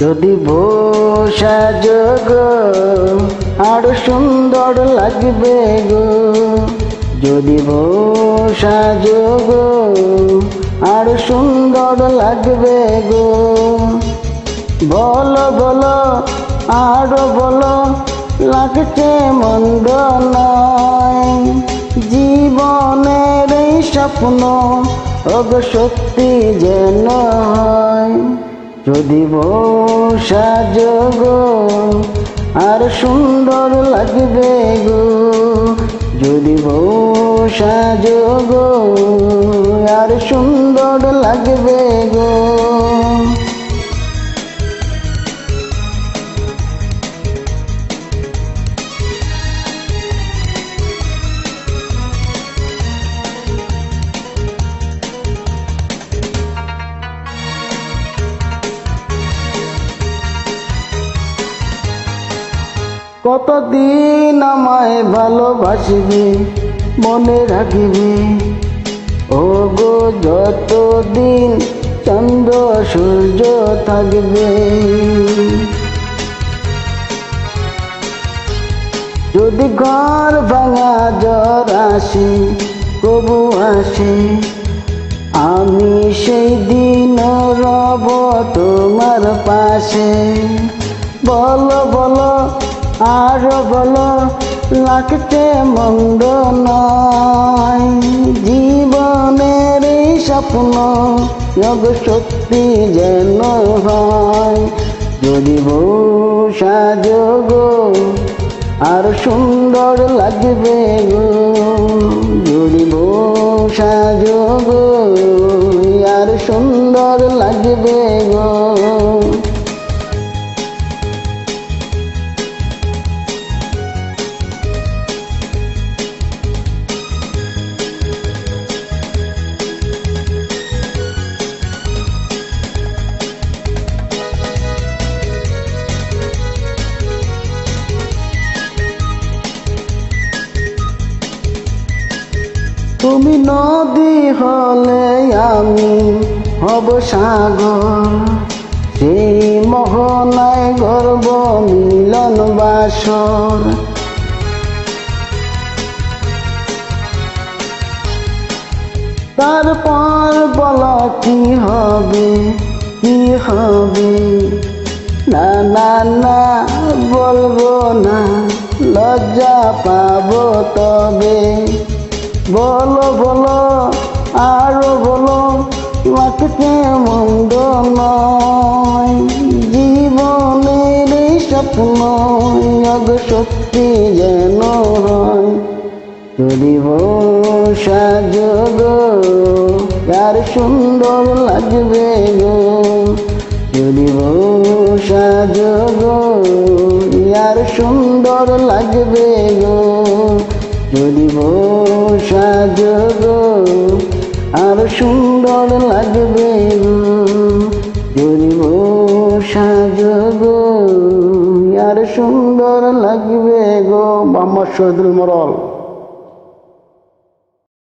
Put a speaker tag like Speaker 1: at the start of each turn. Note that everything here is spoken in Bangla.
Speaker 1: যদি বসা যোগ আরো সুন্দর লাগবে গো, যদি বসা যোগ আরো সুন্দর লাগবে গো। বলো বলো আরো বলো, লাগছে মন্দ নয়, জীবনের এই স্বপ্ন অগ সত্যি যেন হয়। যদি বসা যোগ আর সুন্দর লাগবে গো, যদি বসা যোগ আর সুন্দর লাগবে গো। কতদিন আমায় ভালোবাসবে, মনে রাখবে ও গো, যতদিন চন্দ্র সূর্য থাকবে। যদি ঘর ভাঙা জ্বর আসে, কবু আসে, আমি সেই দিন রব তোমার পাশে। বলো বলো আরো বলো, লাগছে মন্দ নয়, জীবনের এই স্বপ্ন অগ সত্যি যেন হয়। যদি বসা যোগ আর সুন্দর লাগবে গো, যদি বসা যোগ আর সুন্দর লাগবে গো। তুমি নদী হলে আমি হব সাগর, সেই মোহনায় গর্ব মিলন বাসর। তারপর বলো কি হবে, কি হবে, না না না বলবো না, লজ্জা পাবো তবে। বলো বলো আরো বলো, লাগছে মন্দ নয়, জীবনের এই স্বপ্ন অগ সত্যি যেন হয়। যদি বসা যোগ আর সুন্দর লাগবে গো, যদি বসা যোগ আর সুন্দর লাগবে গো, যদি বসা যোগ আর সুন্দর লাগবে গো, যদি বসা যোগ আর সুন্দর লাগবে গো। মোহাম্মদ শহীদুল মোড়ল।